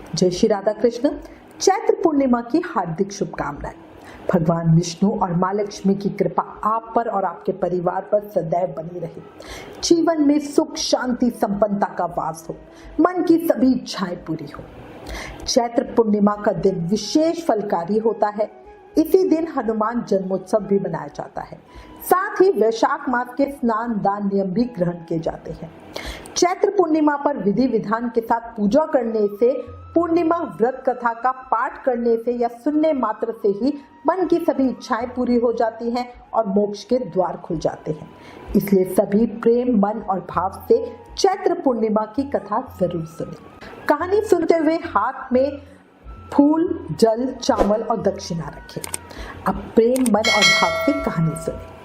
जय श्री राधा कृष्ण। चैत्र पूर्णिमा की हार्दिक शुभकामनाएं। भगवान विष्णु और माँ लक्ष्मी की कृपा आप पर और आपके परिवार पर सदैव बनी रहे। जीवन में सुख शांति संपन्नता का वास हो, मन की सभी इच्छाएं पूरी हो। चैत्र पूर्णिमा का दिन विशेष फलकारी होता है। इसी दिन हनुमान जन्मोत्सव भी मनाया जाता है। साथ ही वैशाख मास के स्नान दान नियम भी ग्रहण किए जाते हैं। चैत्र पूर्णिमा पर विधि विधान के साथ पूजा करने से, पूर्णिमा व्रत कथा का पाठ करने से या सुनने मात्र से ही मन की सभी इच्छाएं पूरी हो जाती हैं और मोक्ष के द्वार खुल जाते हैं। इसलिए सभी प्रेम मन और भाव से चैत्र पूर्णिमा की कथा जरूर सुने। कहानी सुनते हुए हाथ में फूल, जल, चावल और दक्षिणा रखें। अब प्रेम मन और भाव से कहानी सुने।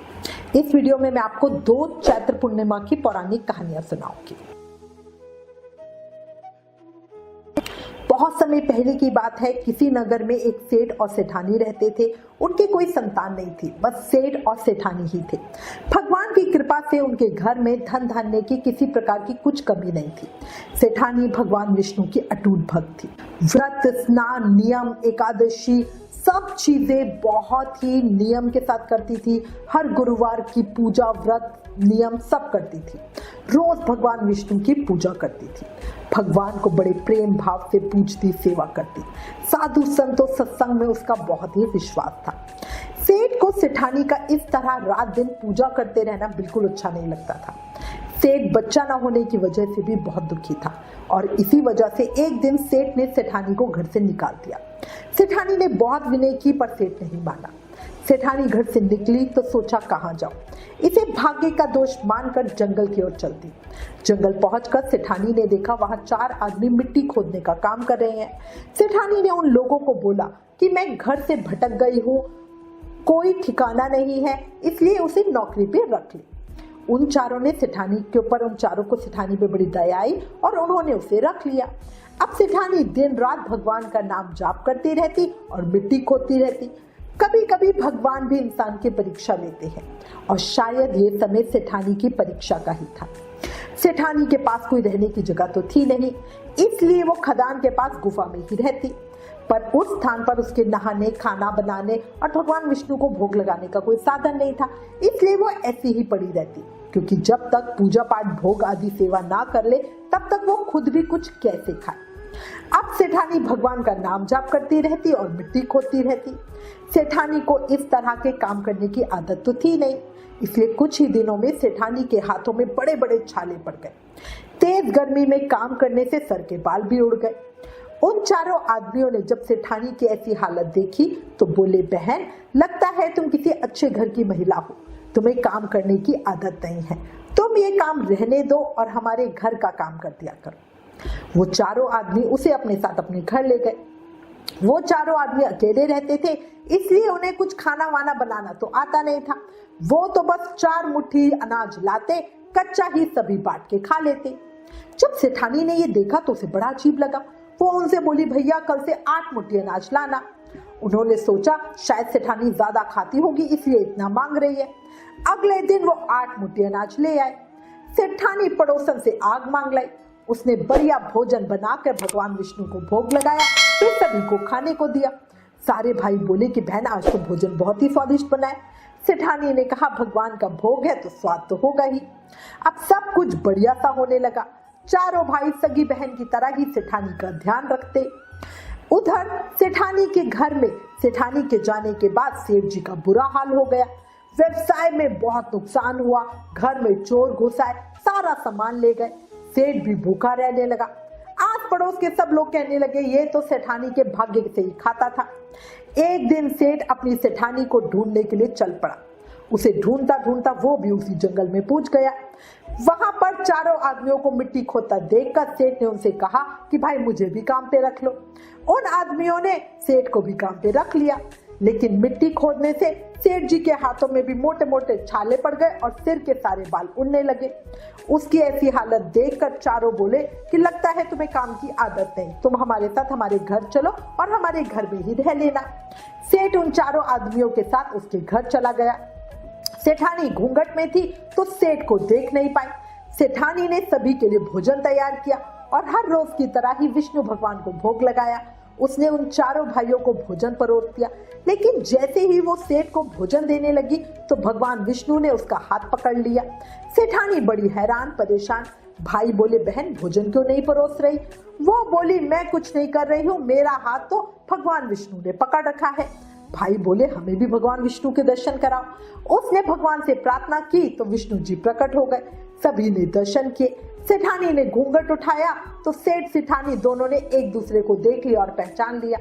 इस वीडियो में मैं आपको 2 चैत्र पूर्णिमा की पौराणिक कहानियां सुनाऊंगी। बहुत समय पहले की बात है। किसी नगर में एक सेठ और सेठानी रहते थे। उनकी कोई संतान नहीं थी, बस सेठ और सेठानी ही थे। भगवान की कृपा से उनके घर में धन धान्य की किसी प्रकार की कुछ कमी नहीं थी। सेठानी भगवान विष्णु की अटूट भक्त थी। व्रत, स्नान, नियम, एकादशी सब चीजें बहुत ही नियम के साथ करती थी। हर गुरुवार की पूजा, व्रत, नियम सब करती थी। रोज भगवान विष्णु की पूजा करती थी। भगवान को बड़े प्रेम भाव से पूजती, सेवा करती। साधु संतों सत्संग में उसका बहुत ही विश्वास था। सेठ को सेठानी का इस तरह रात दिन पूजा करते रहना बिल्कुल अच्छा नहीं लगता था। सेठ बच्चा न होने की वजह से भी बहुत दुखी था और इसी वजह से एक दिन सेठ ने सेठानी को घर से निकाल दिया। सेठानी ने बहुत विनय की पर सेठ नहीं माना। सेठानी घर से निकली तो सोचा कहाँ जाऊं। इसे भाग्य का दोष मानकर जंगल की ओर चलती। जंगल पहुंचकर सेठानी ने देखा वहां 4 आदमी मिट्टी खोदने का काम कर रहे हैं। सेठानी ने उन लोगों को बोला कि मैं घर से भटक गई हूँ, कोई ठिकाना नहीं है, इसलिए उसे नौकरी पे रख ली। उन चारों को सेठानी पे बड़ी दया आई और उन्होंने उसे रख लिया। अब सेठानी दिन रात भगवान का नाम जाप करती रहती और मिट्टी खोदती रहती। कभी कभी भगवान भी इंसान की परीक्षा लेते हैं और शायद ये समय सेठानी की परीक्षा का ही था। सेठानी के पास कोई रहने की जगह तो थी नहीं, इसलिए वो खदान के पास गुफा में ही रहती। पर उस स्थान पर उसके नहाने, खाना बनाने और भगवान विष्णु को भोग लगाने का कोई साधन नहीं था, इसलिए वो ऐसी ही पड़ी रहती। क्योंकि जब तक पूजा पाठ, भोग आदि सेवा ना कर ले तब तक वो खुद भी कुछ कैसे खाए। अब सेठानी भगवान का नाम जाप करती रहती और मिट्टी खोदती रहती। सेठानी को इस तरह के काम करने की आदत तो थी नहीं, इसलिए कुछ ही दिनों में सेठानी के हाथों में बड़े बड़े छाले पड़ गए। तेज गर्मी में काम करने से सर के बाल भी उड़ गए। उन चारों आदमियों ने जब सेठानी की ऐसी हालत देखी तो बोले, बहन, लगता है तुम किसी अच्छे घर की महिला हो, तुम्हें काम करने की आदत नहीं है, तुम ये काम रहने दो और हमारे घर का काम कर दिया करो। वो चारों आदमी उसे अपने साथ अपने घर ले गए। वो चारों आदमी अकेले रहते थे, इसलिए उन्हें कुछ खाना वाना बनाना तो आता नहीं था। वो तो बस 4 मुट्ठी अनाज लाते, कच्चा ही सभी बांट के खा लेते। जब सेठानी ने ये देखा तो उसे बड़ा अजीब लगा। वो उनसे बोली, भैया कल से 8 मुट्ठी अनाज लाना। उन्होंने सोचा शायद सेठानी ज्यादा खाती होगी इसलिए इतना मांग रही है। अगले दिन वो 8 मुट्ठी अनाज ले आए। सेठानी पड़ोसन से आग मांग लाई। उसने बढ़िया भोजन बनाकर भगवान विष्णु को भोग लगाया, फिर सभी को खाने को दिया। सारे भाई बोले कि बहन, आज तो भोजन बहुत ही स्वादिष्ट बना है। सेठानी ने कहा, भगवान का भोग है तो स्वाद तो होगा ही। अब सब कुछ बढ़िया सा होने लगा। चारों भाई सगी बहन की तरह ही सेठानी का ध्यान रखते। उधर सेठानी के घर में सेठानी के जाने के बाद सेठ जी का बुरा हाल हो गया। व्यवसाय में बहुत नुकसान हुआ, घर में चोर घुस आए, सारा सामान ले गए। सेठ भी भूखा रहने लगा। आस पड़ोस के सब लोग कहने लगे, ये तो सेठानी के भाग्य से ही खाता था। एक दिन सेठ अपनी सेठानी को ढूंढने के लिए चल पड़ा। उसे ढूंढता ढूंढता वो भी उसी जंगल में पहुंच गया। वहां पर चारों आदमियों को मिट्टी खोदता देखकर सेठ ने उनसे कहा कि भाई मुझे भी काम पे रख लो। उन आदमियों ने सेठ को भी काम पे रख लिया, लेकिन मिट्टी खोदने से सेठ जी के हाथों में भी मोटे मोटे छाले पड़ गए और सिर के सारे बाल उड़ने लगे। उसकी ऐसी हालत देखकर चारों बोले कि लगता है तुम्हें काम की आदत नहीं, तुम हमारे साथ हमारे घर चलो और हमारे घर में ही रह लेना। सेठ उन चारों आदमियों के साथ उसके घर चला गया। सेठानी घूंघट में थी तो सेठ को देख नहीं पाई। सेठानी ने सभी के लिए भोजन तैयार किया और हर रोज की तरह ही विष्णु भगवान को भोग लगाया। उसने उन चारों भाइयों को भोजन परोस दिया, लेकिन जैसे ही वो सेठ को भोजन देने लगी तो भगवान विष्णु ने उसका हाथ पकड़ लिया। सेठानी बड़ी हैरान परेशान। भाई बोले, बहन भोजन क्यों नहीं परोस रही? वो बोली, मैं कुछ नहीं कर रही हूँ, मेरा हाथ तो भगवान विष्णु ने पकड़ रखा है। भाई बोले, हमें भी भगवान विष्णु के दर्शन कराओ। उसने भगवान से प्रार्थना की तो विष्णु जी प्रकट हो गए। सभी ने दर्शन किए। सेठानी ने घूंघट उठाया तो सेठ सेठानी दोनों ने एक दूसरे को देख लिया और पहचान लिया।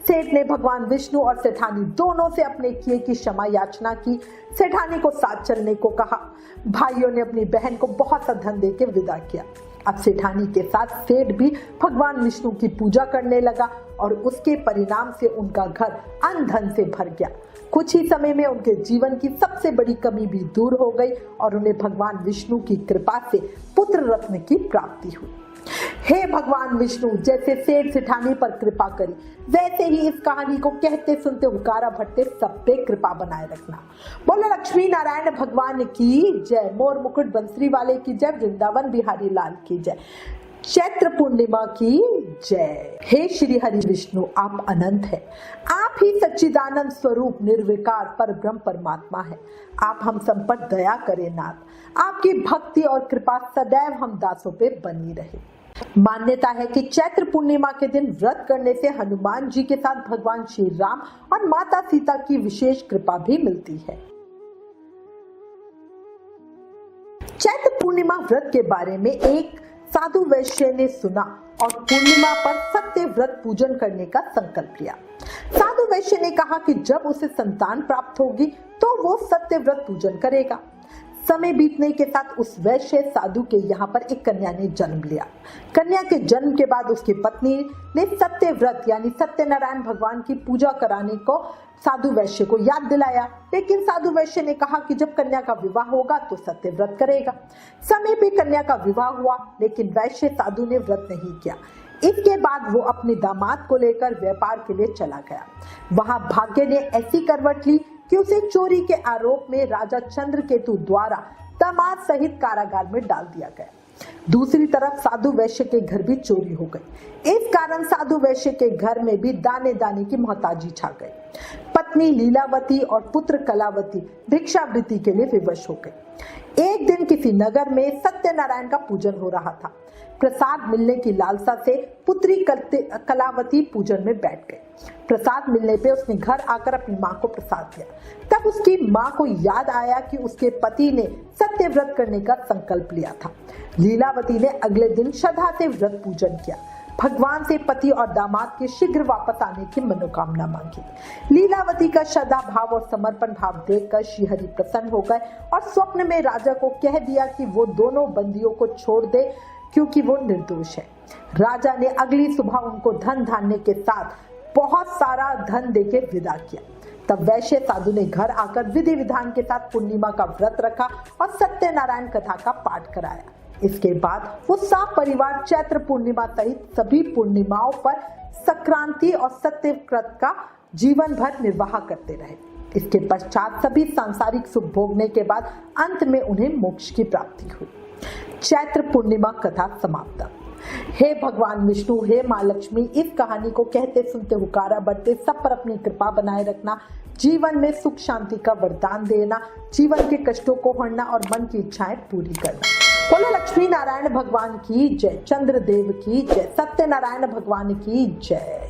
सेठ ने भगवान विष्णु और सेठानी दोनों से अपने किए की क्षमा याचना की। सेठानी को साथ चलने को कहा। भाइयों ने अपनी बहन को बहुत सा धन देके विदा किया। अब सेठानी के साथ सेठ भी भगवान विष्णु की पूजा करने लगा और उसके परिणाम से उनका घर अन्न धन से भर गया। कुछ ही समय में उनके जीवन की सबसे बड़ी कमी भी दूर हो गई और उन्हें भगवान विष्णु की कृपा से पुत्र रत्न की प्राप्ति हुई। हे भगवान विष्णु, जैसे सेठ सेठानी पर कृपा करी, वैसे ही इस कहानी को कहते सुनते हुकारा भरते सब पे कृपा बनाए रखना। बोलो लक्ष्मी नारायण भगवान की जय, मोर मुकुट बंसरी वाले की जय, वृंदावन बिहारी लाल की जय, चैत्र पूर्णिमा की जय। हे श्री हरि विष्णु, आप अनंत है। आप ही सच्चिदानंद स्वरूप निर्विकार पर ब्रह्म परमात्मा है। आप हम सब पर दया करें नाथ। आपकी भक्ति और कृपा सदैव हम दासों पे बनी रहे। मान्यता है कि चैत्र पूर्णिमा के दिन व्रत करने से हनुमान जी के साथ भगवान श्री राम और माता सीता की विशेष कृपा भी मिलती है। चैत्र पूर्णिमा व्रत के बारे में एक साधु वैश्य ने सुना और पूर्णिमा पर सत्य व्रत पूजन करने का संकल्प लिया। साधु वैश्य ने कहा कि जब उसे संतान प्राप्त होगी तो वो सत्य व्रत पूजन करेगा। समय बीतने के साथ उस वैश्य साधु के यहाँ पर एक कन्या ने जन्म लिया। कन्या के जन्म के बाद उसकी पत्नी ने सत्य व्रत यानी सत्यनारायण भगवान की पूजा कराने को साधु वैश्य को याद दिलाया, लेकिन साधु वैश्य ने कहा कि जब कन्या का विवाह होगा तो सत्य व्रत करेगा। समय पे कन्या का विवाह हुआ, लेकिन वैश्य साधु ने व्रत नहीं किया। इसके बाद वो अपने दामाद को लेकर व्यापार के लिए चला गया। वहां भाग्य ने ऐसी करवट ली कि उसे चोरी के आरोप में राजा चंद्रकेतु द्वारा दामाद सहित कारागार में डाल दिया गया। दूसरी तरफ साधु वैश्य के घर भी चोरी हो गई। इस कारण साधु वैश्य के घर में भी दाने दाने की मोहताजी छा गई। पत्नी लीलावती और पुत्र कलावती भिक्षावृत्ति के लिए विवश हो गए। एक दिन किसी नगर में सत्यनारायण का पूजन हो रहा था। प्रसाद मिलने की लालसा से पुत्री कलावती पूजन में बैठ गई। प्रसाद मिलने पे उसने घर आकर अपनी माँ को प्रसाद दिया। तब उसकी माँ को याद आया कि उसके पति ने सत्य व्रत करने का संकल्प लिया था। लीलावती ने अगले दिन श्रद्धा से व्रत पूजन किया। भगवान से पति और दामाद के शीघ्र वापस आने की मनोकामना मांगी। लीलावती का श्रद्धा भाव और समर्पण भाव देखकर श्रीहरि प्रसन्न हो गए और स्वप्न में राजा को कह दिया कि वो दोनों बंदियों को छोड़ दे क्योंकि वो निर्दोष है। राजा ने अगली सुबह उनको धन धान्य के साथ बहुत सारा धन देके विदा किया। तब वैश्य साधु ने घर आकर विधि विधान के साथ पूर्णिमा का व्रत रखा और सत्यनारायण कथा का पाठ कराया। इसके बाद वो सब परिवार चैत्र पूर्णिमा सहित सभी पूर्णिमाओं पर संक्रांति और सत्य व्रत का जीवन भर निर्वाह करते रहे। इसके पश्चात सभी सांसारिक सुख भोगने के बाद अंत में उन्हें मोक्ष की प्राप्ति हुई। चैत्र पूर्णिमा कथा समाप्त। हे भगवान विष्णु, हे माँ लक्ष्मी, इस कहानी को कहते सुनते हुकारा बढ़ते सब पर अपनी कृपा बनाए रखना, जीवन में सुख शांति का वरदान देना, जीवन के कष्टों को हरना और मन की इच्छाएं पूरी करना। बोलो लक्ष्मी नारायण भगवान की जय, चंद्रदेव की जय, सत्यनारायण भगवान की जय।